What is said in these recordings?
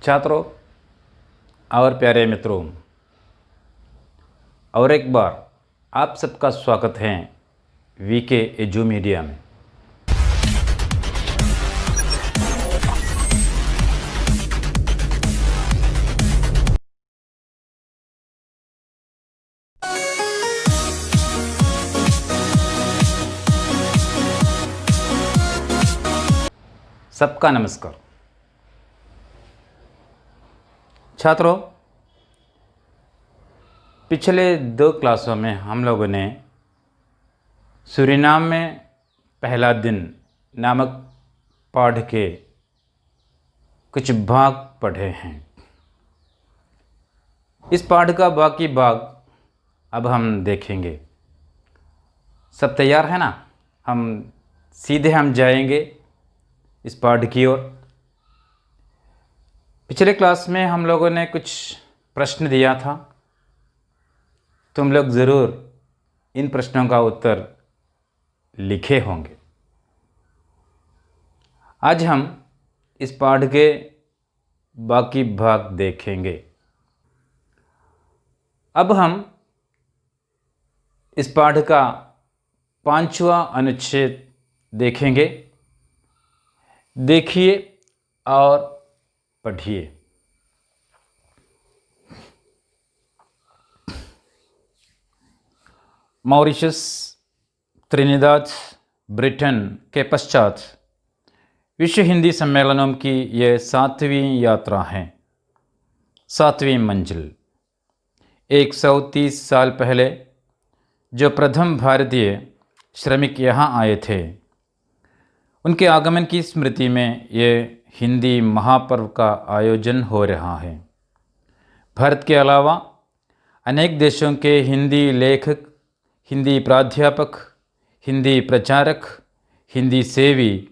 छात्रों और प्यारे मित्रों, और एक बार आप सबका स्वागत है वीके एजू मीडिया में। सबका नमस्कार। छात्रों, पिछले 2 क्लासों में हम लोगों ने सूरीनाम में पहला दिन नामक पाठ के कुछ भाग पढ़े हैं। इस पाठ का बाकी भाग अब हम देखेंगे। सब तैयार है ना? सीधे हम जाएंगे इस पाठ की ओर। पिछले क्लास में हम लोगों ने कुछ प्रश्न दिया था। तुम लोग ज़रूर इन प्रश्नों का उत्तर लिखे होंगे। आज हम इस पाठ के बाकी भाग देखेंगे। अब हम इस पाठ का 5वां अनुच्छेद देखेंगे। देखिए और पढ़िए। मॉरिशस, त्रिनिदाद, ब्रिटेन के पश्चात विश्व हिंदी सम्मेलनों की यह 7वीं यात्रा है, 7वीं मंजिल। 130 साल पहले जो प्रथम भारतीय श्रमिक यहाँ आए थे, उनके आगमन की स्मृति में ये हिंदी महापर्व का आयोजन हो रहा है। भारत के अलावा अनेक देशों के हिंदी लेखक, हिंदी प्राध्यापक, हिंदी प्रचारक, हिंदी सेवी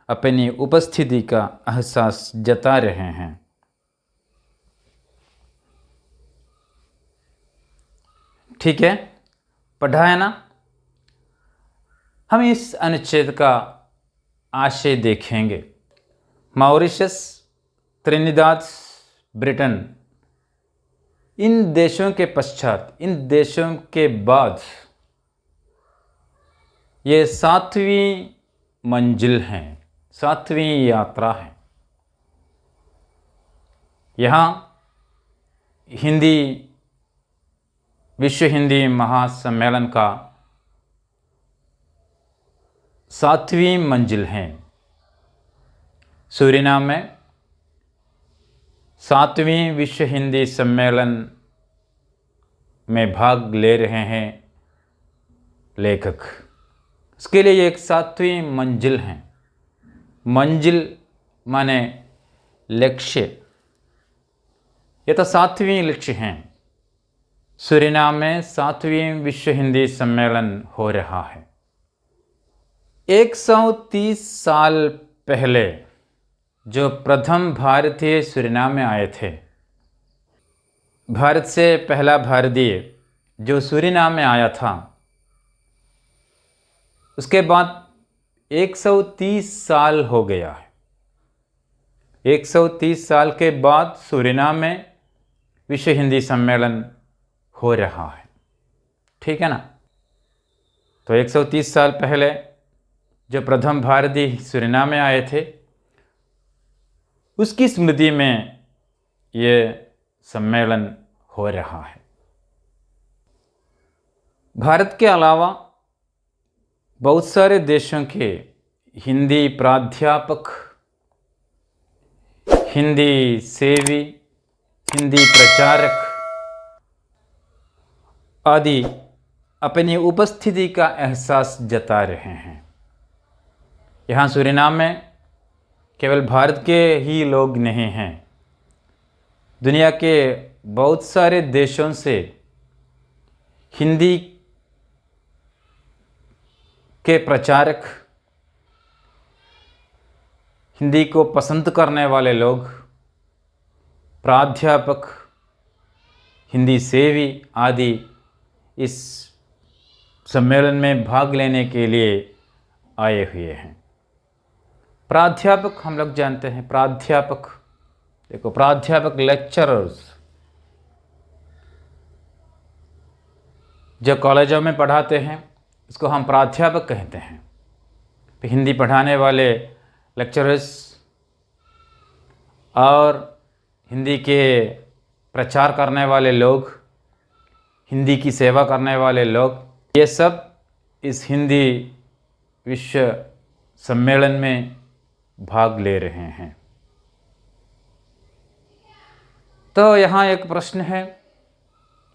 अपनी उपस्थिति का एहसास जता रहे हैं। ठीक है, पढ़ा है ना? हम इस अनुच्छेद का आशय देखेंगे। मॉरिशस, त्रिनिदाद, ब्रिटेन, इन देशों के पश्चात, इन देशों के बाद ये 7वीं मंजिल है, 7वीं यात्रा है। यहाँ हिंदी विश्व हिंदी महासम्मेलन का 7वीं मंजिल है। सूरीनाम में 7वीं विश्व हिंदी सम्मेलन में भाग ले रहे हैं लेखक। उसके लिए एक 7वीं मंजिल है। मंजिल माने लक्ष्य। ये तो 7वीं लक्ष्य हैं। सूरीनाम में 7वीं विश्व हिंदी सम्मेलन हो रहा है। 130 साल पहले जो प्रथम भारतीय सूरीनाम में आए थे, भारत से पहला भारतीय जो सूरीनाम में आया था, उसके बाद 130 साल हो गया है। 130 साल के बाद सूरीनाम में विश्व हिंदी सम्मेलन हो रहा है। ठीक है ना? तो 130 साल पहले जो प्रथम भारतीय सूरीनाम में आए थे, उसकी स्मृति में ये सम्मेलन हो रहा है। भारत के अलावा बहुत सारे देशों के हिंदी प्राध्यापक, हिंदी सेवी, हिंदी प्रचारक आदि अपनी उपस्थिति का एहसास जता रहे हैं। यहाँ सूरीनाम में केवल भारत के ही लोग नहीं हैं, दुनिया के बहुत सारे देशों से हिंदी के प्रचारक, हिंदी को पसंद करने वाले लोग, प्राध्यापक, हिंदी सेवी आदि इस सम्मेलन में भाग लेने के लिए आए हुए हैं। प्राध्यापक हम लोग जानते हैं, प्राध्यापक देखो प्राध्यापक लेक्चरर्स जो कॉलेजों में पढ़ाते हैं उसको हम प्राध्यापक कहते हैं। तो हिंदी पढ़ाने वाले लेक्चरर्स और हिंदी के प्रचार करने वाले लोग, हिंदी की सेवा करने वाले लोग, ये सब इस हिंदी विश्व सम्मेलन में भाग ले रहे हैं। तो यहाँ एक प्रश्न है,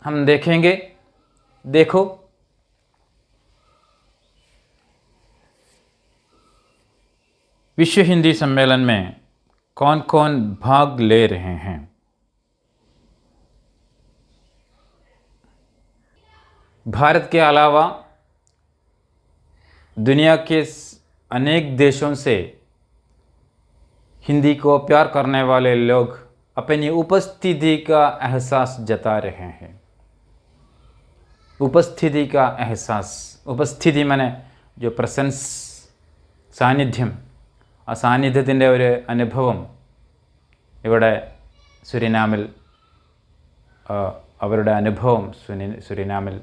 हम देखेंगे। देखो, विश्व हिंदी सम्मेलन में कौन कौन भाग ले रहे हैं। भारत के अलावा दुनिया के अनेक देशों से हिंदी को प्यार करने वाले लोग अपनी उपस्थिति का एहसास जता रहे हैं। उपस्थिति का एहसास, उपस्थिति माने जो പ്രസൻസ്, സാന്നിധ്യം, ആ സാന്നിധ്യത്തിൻ്റെ ഒരു അനുഭവം ഇവിടെ സുരിനാമിൽ, അവരുടെ അനുഭവം സുരിനാമിൽ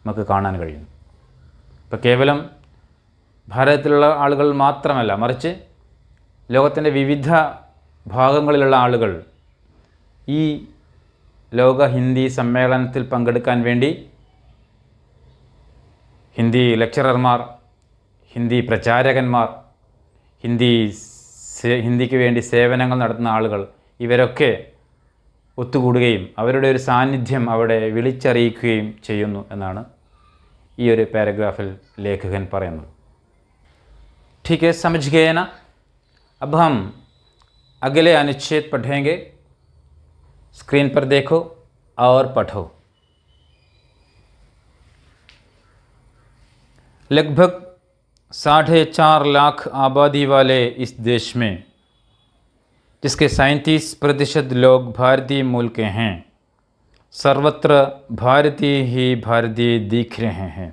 നമുക്ക് കാണാൻ കഴിയും. ഇപ്പോൾ കേവലം ഭാരതത്തിലുള്ള ആളുകൾ മാത്രമല്ല, മറിച്ച് ലോകത്തിൻ്റെ വിവിധ ഭാഗങ്ങളിലുള്ള ആളുകൾ ഈ ലോക ഹിന്ദി സമ്മേളനത്തിൽ പങ്കെടുക്കാൻ വേണ്ടി ഹിന്ദി ലെക്ചറർമാർ, ഹിന്ദി പ്രചാരകന്മാർ, ഹിന്ദിക്ക് വേണ്ടി സേവനങ്ങൾ നടത്തുന്ന ആളുകൾ, ഇവരൊക്കെ ഒത്തുകൂടുകയും അവരുടെ ഒരു സാന്നിധ്യം അവിടെ വിളിച്ചറിയിക്കുകയും ചെയ്യുന്നു എന്നാണ് ഈ ഒരു പാരഗ്രാഫിൽ ലേഖകൻ പറയുന്നത്. ठीक है, समझ गए ना? अब हम अगले अनुच्छेद पढ़ेंगे. स्क्रीन पर देखो और पढ़ो. लगभग 4.5 लाख आबादी वाले इस देश में, जिसके 37% लोग भारतीय मूल के हैं, सर्वत्र भारतीय ही भारतीय दिख रहे हैं.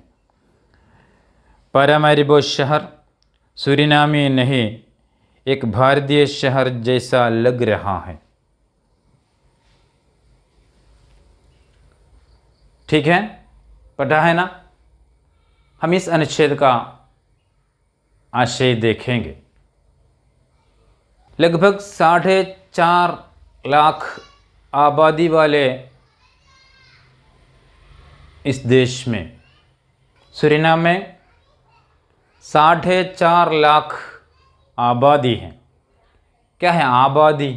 पारामारिबो शहर सूरीनामी नहीं, एक भारतीय शहर जैसा लग रहा है. ठीक है, पढ़ा है ना? हम इस अनुच्छेद का आशय देखेंगे. लगभग 4.5 लाख आबादी वाले इस देश में, सूरीनाम में 4.5 लाख आबादी है. क्या है आबादी?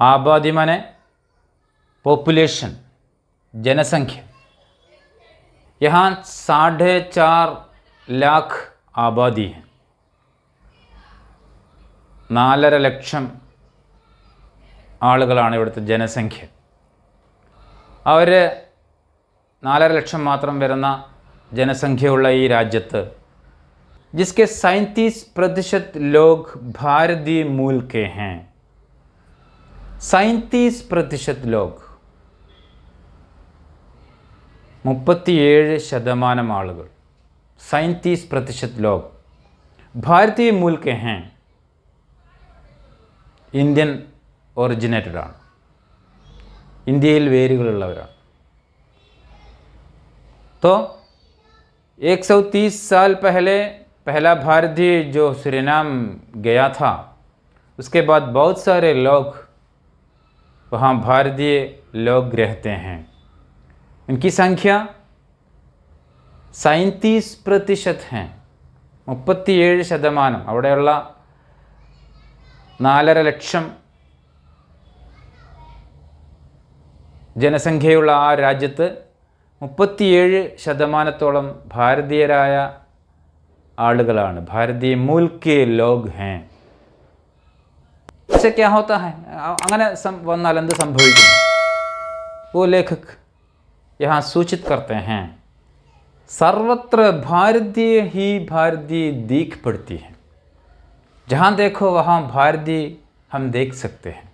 आबादी माने पॉपुलेशन, जनसंख्या. यहाँ 4.5 लाख आबादी है. 4.5 ലക്ഷം ആളുകളാണ് ഇവിടുത്തെ ജനസംഖ്യ. അവർ 4.5 ലക്ഷം മാത്രം വരുന്ന जनसंख्यയുള്ള ഈ രാജ്യത്ത്, जिसके 37% लोग भारतीय मूल के हैं. 37% लोग, 37% ആളുകൾ, 37% लोग भारतीय मूल के हैं, ഇന്ത്യൻ ഒറിജിനേറ്റഡ് ആണ്, ഇന്ത്യയിൽ വേരുകളുള്ളവരാണ്. तो 130 साल पहले पहला भारतीय जो सूरीनाम गया था, उसके बाद बहुत सारे लोग वहाँ भारतीय लोग रहते हैं. उनकी संख्या 37% हैं. 37% അവിടെയുള്ള 4.5 ലക്ഷം ജനസംഖ്യയുള്ള ആ രാജ്യത്ത് 37% ഭാരതീയരായ ആളുകളാണ്. ഭാരതീയ മൂൽ കെ ലോഗ് हैं. इससे क्या होता है? അങ്ങനെ വന്നാൽ എന്ത് സംഭവിക്കുന്നു? वो लेखक यहाँ सूचित करते हैं, सर्वत्र भारतीय ही भारतीय दिख पड़ती है. जहाँ देखो वहाँ भारतीय हम देख सकते हैं.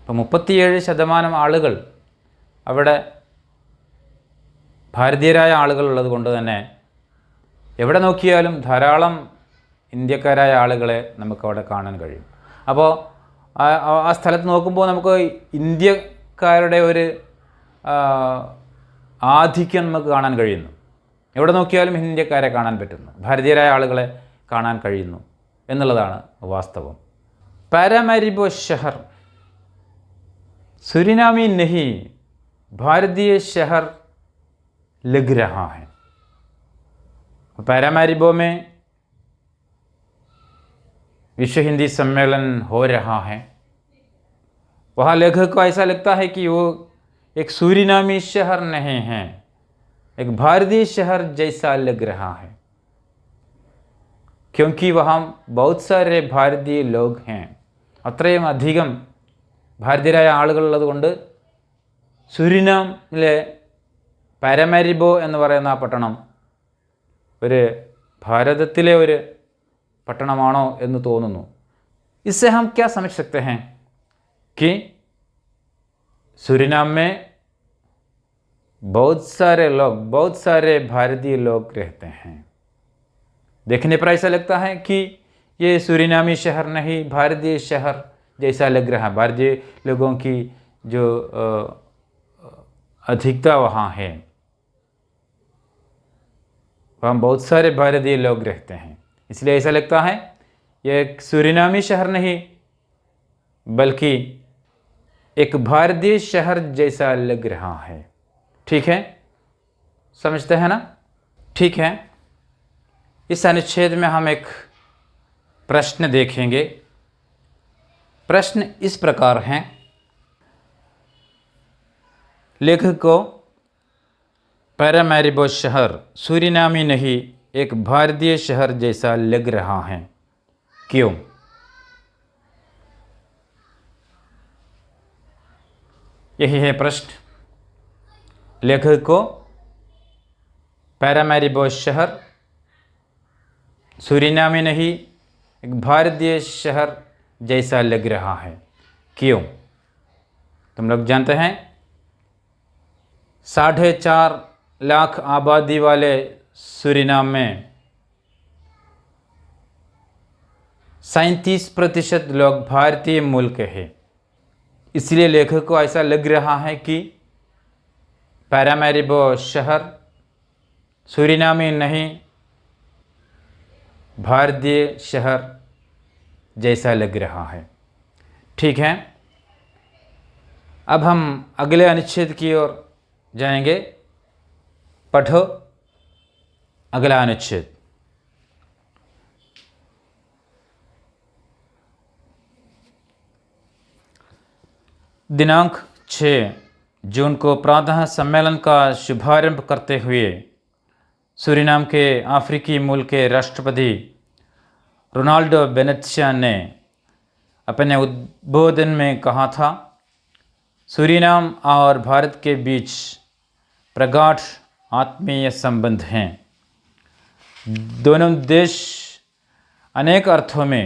അപ്പോൾ 37% ആളുകൾ അവിടെ ഭാരതീയരായ ആളുകളുള്ളത് കൊണ്ട് തന്നെ എവിടെ നോക്കിയാലും ധാരാളം ഇന്ത്യക്കാരായ ആളുകളെ നമുക്കവിടെ കാണാൻ കഴിയും. അപ്പോൾ ആ സ്ഥലത്ത് നോക്കുമ്പോൾ നമുക്ക് ഇന്ത്യക്കാരുടെ ഒരു ആധിക്യം നമുക്ക് കാണാൻ കഴിയുന്നു. എവിടെ നോക്കിയാലും ഇന്ത്യക്കാരെ കാണാൻ പറ്റുന്നു, ഭാരതീയരായ ആളുകളെ കാണാൻ കഴിയുന്നു എന്നുള്ളതാണ് വാസ്തവം. പാരാമാരിബോ ഷഹർ सूरीनामी नहीं भारतीय शहर लग रहा है. पैरामारिबो में विश्व हिंदी सम्मेलन हो रहा है. वहाँ लेखक को ऐसा लगता है कि वो एक सूरीनामी शहर नहीं है, एक भारतीय शहर जैसा लग रहा है, क्योंकि वहाँ बहुत सारे भारतीय लोग हैं. അത്രയും അധികം ഭാരതീയരായ ആളുകളുള്ളതുകൊണ്ട് സുരിനാമിലെ പാരാമാരിബോ എന്ന് പറയുന്ന ആ പട്ടണം ഒരു ഭാരതത്തിലെ ഒരു പട്ടണമാണോ എന്ന് തോന്നുന്നു. इससे हम क्या समझ सकते हैं कि सूरीनाम में बहुत सारे भारतीय लोग रहते हैं. देखने पर ऐसा लगता है कि ये सूरीनामी शहर नहीं, भारतीय शहर जैसा लग रहा है. भारतीय लोगों की जो अधिकता वहाँ है, वहाँ बहुत सारे भारतीय लोग रहते हैं, इसलिए ऐसा लगता है ये एक सूरीनामी शहर नहीं बल्कि एक भारतीय शहर जैसा लग रहा है. ठीक है, समझते हैं ना? ठीक है, इस अनुच्छेद में हम एक प्रश्न देखेंगे. प्रश्न इस प्रकार हैं. लेखक को पैरामारिबो शहर सूरीनामी नहीं एक भारतीय शहर जैसा लग रहा है, क्यों? यही है प्रश्न. लेखक को पैरामारिबो शहर सूरीनामी नहीं एक भारतीय शहर जैसा लग रहा है, क्यों? तुम लोग जानते हैं 4.5 लाख आबादी वाले सूरीनाम में 37% लोग भारतीय मूल के हैं. इसलिए लेखक को ऐसा लग रहा है कि पैरामारिबो शहर सूरीनामी नहीं भारतीय शहर जैसा लग रहा है. ठीक है, अब हम अगले अनुच्छेद की ओर जाएंगे. पढ़ो अगला अनुच्छेद. दिनांक 6 जून को प्रातः सम्मेलन का शुभारंभ करते हुए सूरीनाम के अफ्रीकी मूल के राष्ट्रपति रोनाल्डो बेनेत्सिया ने अपने उद्बोधन में कहा था, सूरीनाम और भारत के बीच प्रगाढ़ आत्मीय संबंध हैं. दोनों देश अनेक अर्थों में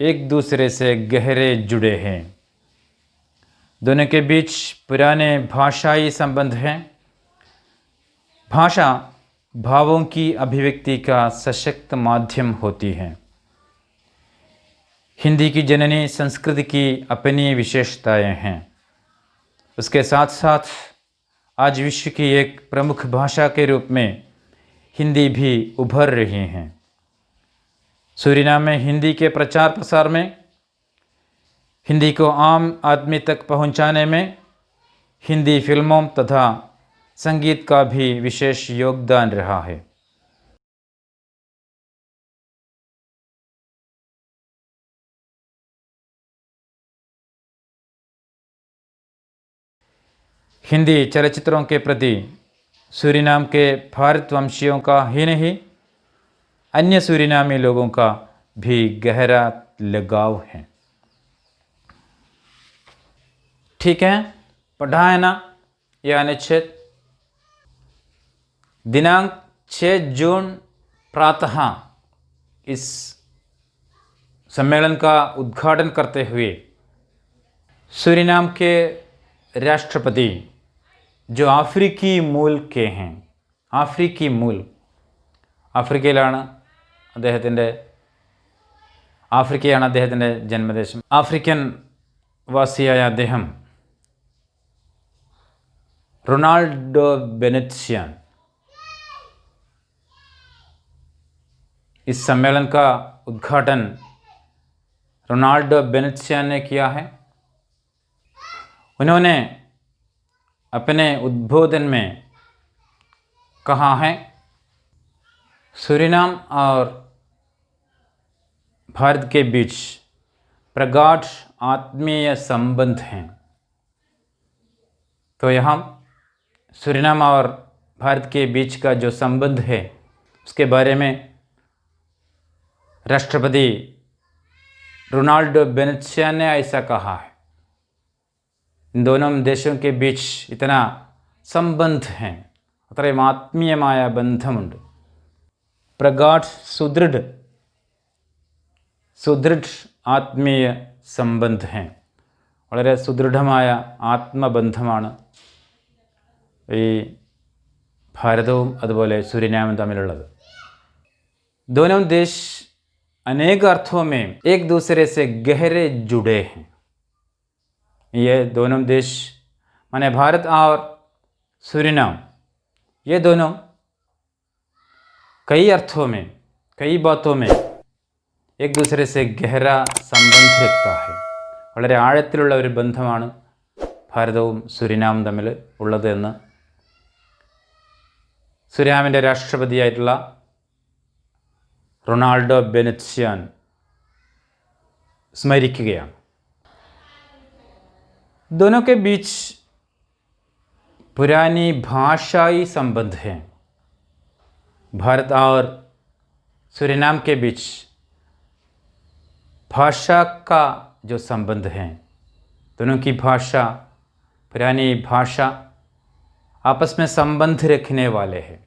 एक दूसरे से गहरे जुड़े हैं. दोनों के बीच पुराने भाषाई संबंध हैं. भाषा भावों की अभिव्यक्ति का सशक्त माध्यम होती है. हिंदी की जननी संस्कृत की अपनी विशेषताएं हैं. उसके साथ साथ आज विश्व की एक प्रमुख भाषा के रूप में हिंदी भी उभर रही हैं. सूरीनाम में हिंदी के प्रचार प्रसार में, हिंदी को आम आदमी तक पहुंचाने में हिंदी फिल्मों तथा संगीत का भी विशेष योगदान रहा है. हिंदी चलचित्रों के प्रति सूरीनाम के भारतवंशियों का ही नहीं, अन्य सूरीनामी लोगों का भी गहरा लगाव है. ठीक है, पढ़ा है ना यह अनुच्छेद. दिनांक 6 जून प्रातः इस सम्मेलन का उद्घाटन करते हुए सूरीनाम के राष्ट्रपति जो अफ्रीकी मूल के हैं, अफ्रीकी मूल, ആഫ്രിക്കയിലാണ് അദ്ദേഹത്തിൻ്റെ ജന്മദേശം. ആഫ്രിക്കൻ വാസിയായ അദ്ദേഹം റൊണാൾഡോ बेनेत्सियान इस सम्मेलन का उद्घाटन रोनाल्डो बेनेत्सियान ने किया है। उन्होंने अपने उद्बोधन में कहा है, सूरीनाम और भारत के बीच प्रगाढ़ आत्मीय संबंध हैं। तो यहाँ सूरीनाम और भारत के बीच का जो संबंध है उसके बारे में राष्ट्रपति रोनाल्डो बेनेत्सियान ने ऐसा कहा है। इन दोनों देशों के बीच इतना संबंध है, അത്രയും ആത്മീയമായ ബന്ധമുണ്ട്. പ്രഗാഢ സുദൃഢ് ആത്മീയ സംബന്ധ ഹെ, വളരെ സുദൃഢമായ ആത്മബന്ധമാണ് ഈ ഭാരതവും അതുപോലെ सूरीनाम തമ്മിലുള്ളത്. दोनों देश अनेक अर्थों में एक दूसरे से गहरे जुड़े हैं. ये दोनों देश माने भारत और सूरीनाम, ये दोनों कई अर्थों में, कई बातों में एक दूसरे से गहरा संबंध रखता है. വളരെ ആഴത്തിലുള്ള ഒരു ബന്ധമാണ് ഭാരതവും सूरीनाम തമ്മിൽ ഉള്ളത് എന്ന് सूरीनाമിൻ്റെ രാഷ്ട്രപതിയായിട്ടുള്ള റൊണാൾഡോ बेनेत्सियान स्मरिക്കുകയാണ്. दोनों के बीच पुरानी भाषाई संबंध हैं. भारत और सूरीनाम के बीच भाषा का जो संबंध है, दोनों की भाषा, पुरानी भाषा आपस में संबंध रखने वाले हैं.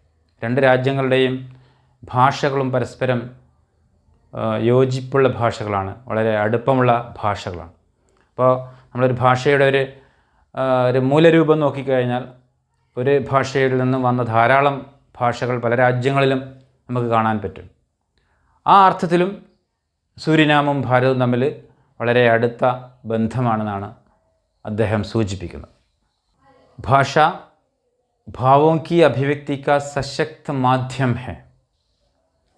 രണ്ട് രാജ്യങ്ങളുടെയും ഭാഷകളും പരസ്പരം യോജിപ്പുള്ള ഭാഷകളാണ്, വളരെ അടുപ്പമുള്ള ഭാഷകളാണ്. അപ്പോൾ നമ്മളൊരു ഭാഷയുടെ ഒരു മൂലരൂപം നോക്കിക്കഴിഞ്ഞാൽ ഒരു ഭാഷയിൽ നിന്നും വന്ന ധാരാളം ഭാഷകൾ പല രാജ്യങ്ങളിലും നമുക്ക് കാണാൻ പറ്റും. ആ അർത്ഥത്തിലും सूरीनाമും ഭാരതവും തമ്മിൽ വളരെ അടുത്ത ബന്ധമാണെന്നാണ് അദ്ദേഹം സൂചിപ്പിക്കുന്നത്. ഭാഷ भावों की अभिव्यक्ति का सशक्त माध्यम है.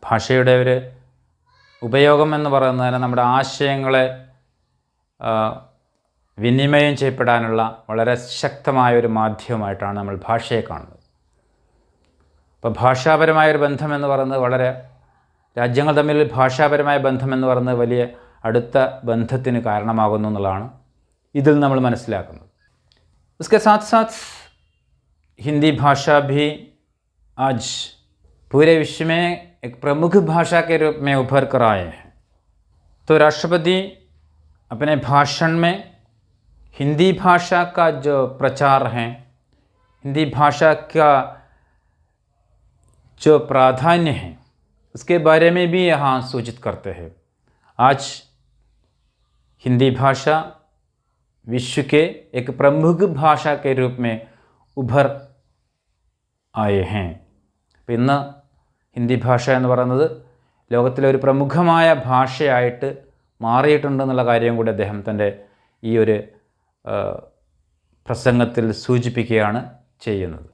ഭാഷയുടെ ഒരു ഉപയോഗം എന്ന് പറയുന്നത് നമ്മുടെ ആശയങ്ങളെ വിനിമയം ചെയ്യപ്പെടാനുള്ള വളരെ ശക്തമായ ഒരു മാധ്യമമായിട്ടാണ് നമ്മൾ ഭാഷയെ കാണുന്നത്. അപ്പോൾ ഭാഷാപരമായൊരു ബന്ധമെന്ന് പറയുന്നത് വളരെ, രാജ്യങ്ങൾ തമ്മിൽ ഭാഷാപരമായ ബന്ധമെന്ന് പറയുന്നത് വലിയ അടുത്ത ബന്ധത്തിന് കാരണമാകുന്നു എന്നുള്ളതാണ് ഇതിൽ നമ്മൾ മനസ്സിലാക്കുന്നത്. इसके साथ साथ हिंदी भाषा भी आज पूरे विश्व में एक प्रमुख भाषा के रूप में उभर कर आए हैं. तो राष्ट्रपति अपने भाषण में हिंदी भाषा का जो प्रचार है, हिंदी भाषा का जो प्राधान्य है, उसके बारे में भी यहाँ सूचित करते हैं. आज हिंदी भाषा विश्व के एक प्रमुख भाषा के रूप में उभर आए हैं. അപ്പോൾ ഇന്ന് ഹിന്ദി ഭാഷ എന്ന് പറയുന്നത് ലോകത്തിലെ ഒരു പ്രമുഖമായ ഭാഷയായിട്ട് മാറിയിട്ടുണ്ടെന്നുള്ള കാര്യം കൂടി അദ്ദേഹം തൻ്റെ ഈ ഒരു പ്രസംഗത്തിൽ സൂചിപ്പിക്കുകയാണ് ചെയ്യുന്നത്.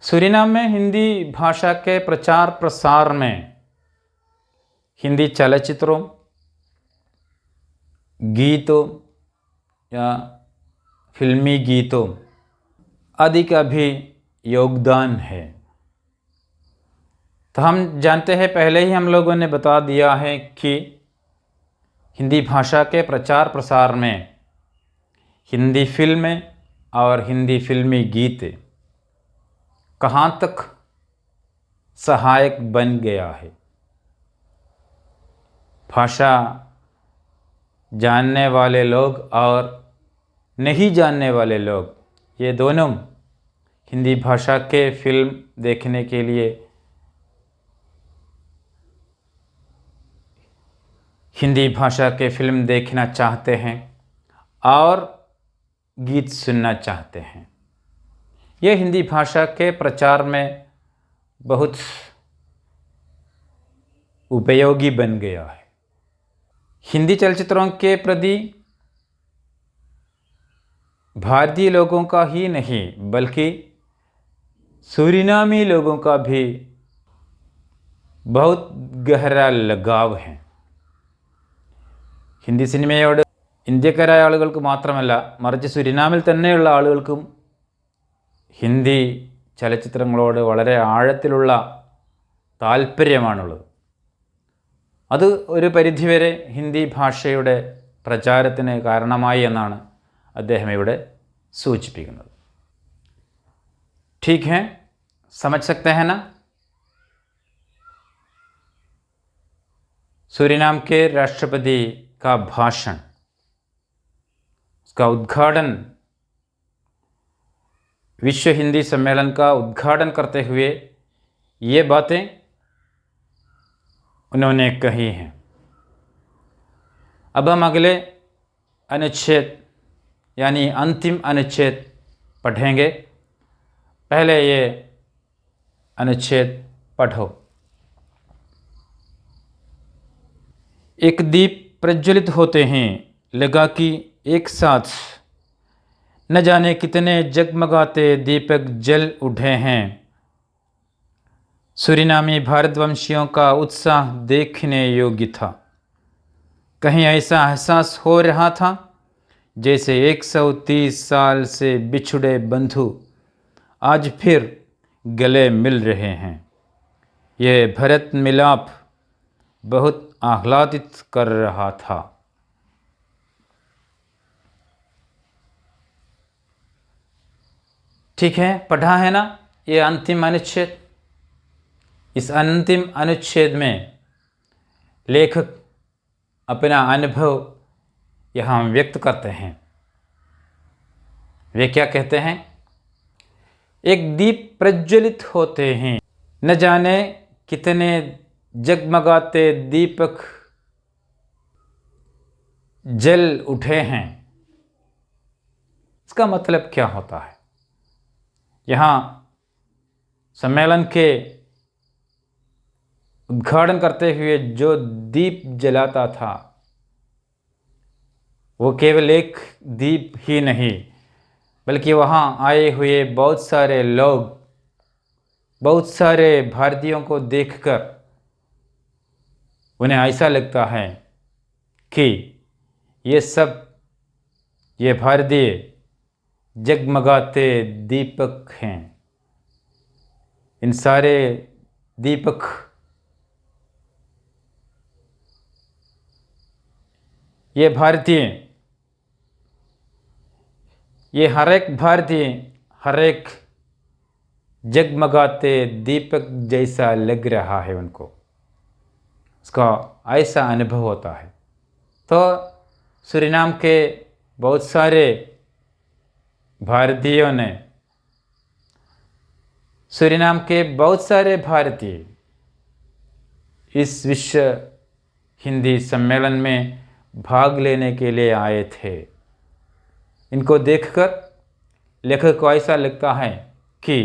सूरीनाम में हिंदी भाषा के प्रचार प्रसार में हिंदी चलचित्रों, गीतों या फिल्मी गीतों आदि का भी योगदान है. तो हम जानते हैं, पहले ही हम लोगों ने बता दिया है कि हिंदी भाषा के प्रचार प्रसार में हिंदी फिल्में और हिंदी फिल्मी गीत कहाँ तक सहायक बन गया है. भाषा जानने वाले लोग और नहीं जानने वाले लोग, ये दोनों हिंदी भाषा के फिल्म देखने के लिए, हिंदी भाषा के फिल्म देखना चाहते हैं और गीत सुनना चाहते हैं. ये हिंदी भाषा के प्रचार में बहुत उपयोगी बन गया है. हिंदी चलचित्रों के प्रति भारतीय लोगों का ही नहीं बल्कि सूरीनामी लोगों का भी बहुत गहरा लगाव है. ഹിന്ദി സിനിമയോട് ഇന്ത്യക്കാരായ ആളുകൾക്ക് മാത്രമല്ല മറിച്ച് സുരിനാമിൽ തന്നെയുള്ള ആളുകൾക്കും ഹിന്ദി ചലച്ചിത്രങ്ങളോട് വളരെ ആഴത്തിലുള്ള താല്പര്യമാണുള്ളത്. അത് ഒരു പരിധിവരെ ഹിന്ദി ഭാഷയുടെ പ്രചാരത്തിന് കാരണമായി എന്നാണ് അദ്ദേഹം ഇവിടെ सूचिपिക്കുന്നത്. ठीक है, समझ सकते हैं ना. सूरीनाम के राष्ट्रपति का भाषण, उसका उद्घाटन, विश्व हिंदी सम्मेलन का उद्घाटन करते हुए ये बातें उन्होंने कही हैं. अब हम अगले अनुच्छेद यानी अंतिम अनुच्छेद पढ़ेंगे. पहले ये अनुच्छेद पढ़ो. एक दीप प्रज्वलित होते हैं लगा कि एक साथ न जाने कितने जगमगाते दीपक जल उठे हैं. सूरीनामी भारतवंशियों का उत्साह देखने योग्य था. कहीं ऐसा एहसास हो रहा था जैसे 130 साल से बिछुड़े बंधु आज फिर गले मिल रहे हैं. ये भरत मिलाप बहुत आह्लादित कर रहा था. ठीक है, पढ़ा है ना ये अंतिम अनुच्छेद. इस अंतिम अनुच्छेद में लेखक अपना अनुभव यहाँ व्यक्त करते हैं. वे क्या कहते हैं? एक दीप प्रज्वलित होते हैं, न जाने कितने जगमगाते दीपक जल उठे हैं. इसका मतलब क्या होता है? यहाँ सम्मेलन के उद्घाटन करते हुए जो दीप जलाता था वो केवल एक दीप ही नहीं बल्कि वहाँ आए हुए बहुत सारे लोग, बहुत सारे भारतीयों को देखकर उन्हें ऐसा लगता है कि ये भारतीय जगमगाते दीपक हैं. इन सारे दीपक ये भारतीय, ये हर एक भारतीय हर एक जगमगाते दीपक जैसा लग रहा है उनको. उसका ऐसा अनुभव होता है. तो सूरीनाम के बहुत सारे भारतीयों ने, सूरीनाम के बहुत सारे भारतीय इस विश्व हिंदी सम्मेलन में भाग लेने के लिए आए थे. इनको देखकर लेखक को ऐसा लगता है कि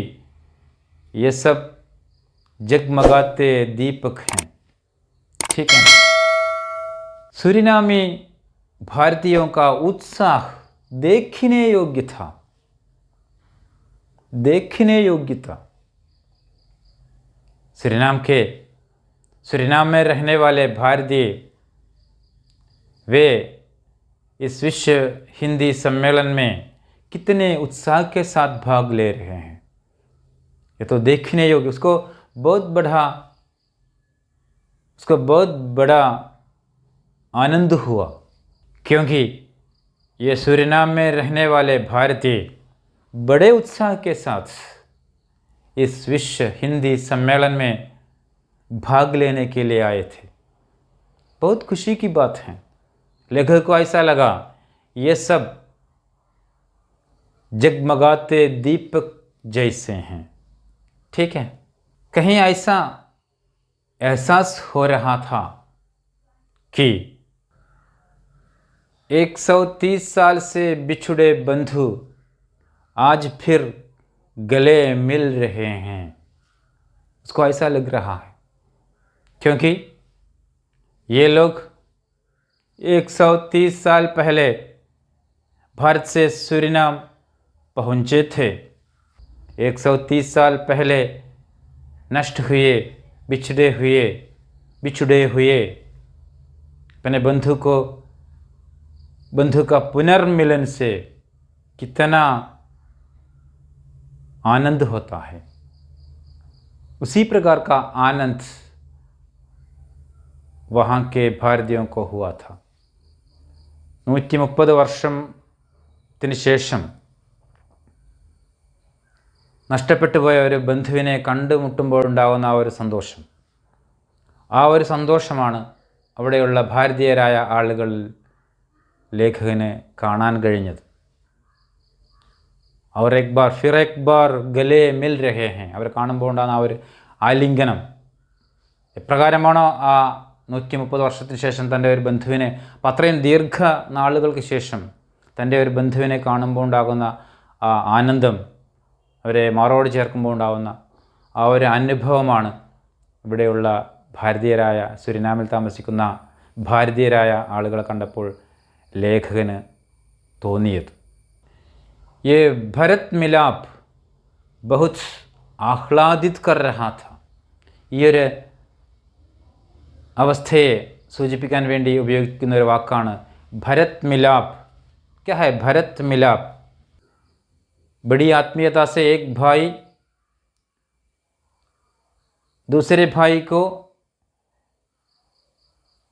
ये सब जगमगाते दीपक हैं. ठीक है. सूरीनामी भारतीयों का उत्साह देखने योग्य था. देखने योग्य था. सूरीनाम में रहने वाले भारतीय वे इस विश्व हिंदी सम्मेलन में कितने उत्साह के साथ भाग ले रहे हैं. ये तो देखने योग्य. उसको बहुत बड़ा आनंद हुआ क्योंकि ये सूरीनाम में रहने वाले भारतीय बड़े उत्साह के साथ इस विश्व हिंदी सम्मेलन में भाग लेने के लिए आए थे. बहुत खुशी की बात है. लेखक को ऐसा लगा ये सब जगमगाते दीपक जैसे हैं. ठीक है. कहीं ऐसा एहसास हो रहा था कि 130 साल से बिछुड़े बंधु आज फिर गले मिल रहे हैं. उसको ऐसा लग रहा है क्योंकि ये लोग 130 साल पहले भारत से सूरीनाम पहुँचे थे। 130 साल पहले नष्ट हुए, बिछुड़े हुए अपने बंधु का पुनर्मिलन से कितना आनंद होता है, उसी प्रकार का आनंद वहाँ के भारतीयों को हुआ था। 130 വർഷത്തിന് ശേഷം നഷ്ടപ്പെട്ടു പോയ ഒരു ബന്ധുവിനെ കണ്ടുമുട്ടുമ്പോഴുണ്ടാകുന്ന ആ ഒരു സന്തോഷം, ആ ഒരു സന്തോഷമാണ് അവിടെയുള്ള ഭാരതീയരായ ആളുകളിൽ ലേഖകന് കാണാൻ കഴിഞ്ഞത്. അവർ ഫിർ एक बार गले मिल रहे हैं, അവരെ കാണുമ്പോൾ ഉണ്ടാകുന്ന ആ ഒരു ആലിംഗനം എപ്രകാരമാണോ ആ 130 വർഷത്തിന് ശേഷം തൻ്റെ ഒരു ബന്ധുവിനെ, അത്രയും ദീർഘ നാളുകൾക്ക് ശേഷം തൻ്റെ ഒരു ബന്ധുവിനെ കാണുമ്പോൾ ഉണ്ടാകുന്ന ആ ആനന്ദം, അവരെ മാറോട് ചേർക്കുമ്പോൾ ഉണ്ടാകുന്ന ആ ഒരു അനുഭവമാണ് ഇവിടെയുള്ള ഭാരതീയരായ, സുരിനാമിൽ താമസിക്കുന്ന ഭാരതീയരായ ആളുകളെ കണ്ടപ്പോൾ ലേഖകന് തോന്നിയത്. ये भरत मिलाप बहुत आह्लादित कर रहा था. ഈ ഒരു അവസ്ഥയെ സൂചിപ്പിക്കാൻ വേണ്ടി ഉപയോഗിക്കുന്ന ഒരു വാക്കാണ് ഭരത് മിലാപ്പ്. क्या है भरत मिलाप? बड़ी आत्मीयता से एक भाई दूसरे भाई को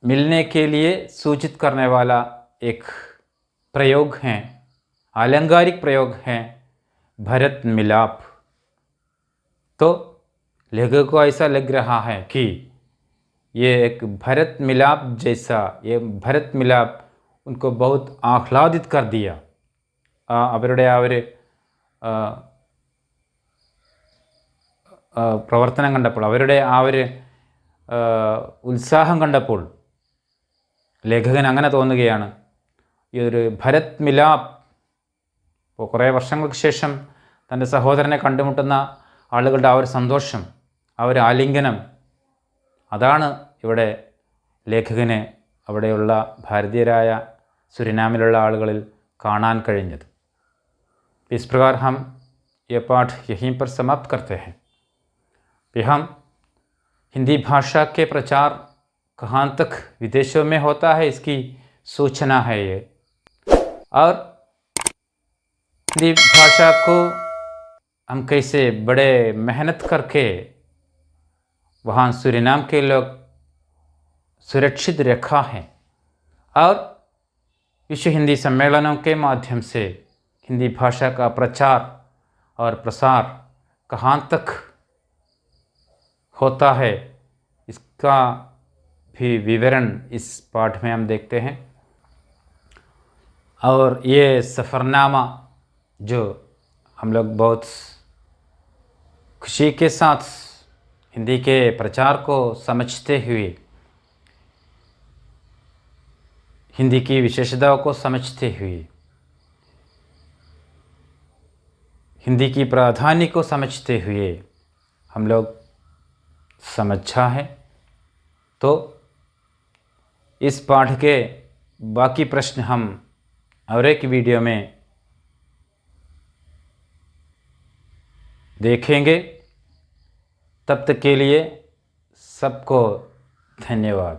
मिलने के लिए सूचित करने वाला एक प्रयोग है, आलंकारिक प्रयोग है भरत मिलाप. तो लेखक को ऐसा लग रहा है कि ये एक भरत मिलाप जैसा, ये भरत मिलाप उनको बहुत आह्लादित कर दिया. അവരുടെ ആ ഒരു പ്രവർത്തനം കണ്ടപ്പോൾ, അവരുടെ ആ ഒരു ഉത്സാഹം കണ്ടപ്പോൾ ലേഖകൻ അങ്ങനെ തോന്നുകയാണ്. ഈ ഒരു ഭരത് മിലാപ്പ്, ഇപ്പോൾ കുറേ വർഷങ്ങൾക്ക് ശേഷം തൻ്റെ സഹോദരനെ കണ്ടുമുട്ടുന്ന ആളുകളുടെ ആ ഒരു സന്തോഷം, ആ ഒരു ആലിംഗനം, അതാണ് ഇവിടെ ലേഖകന് അവിടെയുള്ള ഭാരതീയരായ സുരിനാമിലുള്ള ആളുകളിൽ കാണാൻ കഴിഞ്ഞത്. इस प्रकार हम ये पाठ यहीं पर समाप्त करते हैं. हम हिंदी भाषा के प्रचार कहाँ तक विदेशों में होता है, इसकी सूचना है ये. और हिंदी भाषा को हम कैसे बड़े मेहनत करके वहाँ सूरीनाम के लोग सुरक्षित रखा है, और विश्व हिंदी सम्मेलनों के माध्यम से हिंदी भाषा का प्रचार और प्रसार कहाँ तक होता है, इसका भी विवरण इस पाठ में हम देखते हैं. और ये सफ़रनामा जो हम लोग बहुत खुशी के साथ हिंदी के प्रचार को समझते हुए, हिंदी की विशेषताओं को समझते हुए, हिंदी की प्राधान्य को समझते हुए हम लोग समझा है. तो इस पाठ के बाकी प्रश्न हम और एक वीडियो में देखेंगे. तब तक के लिए सबको धन्यवाद.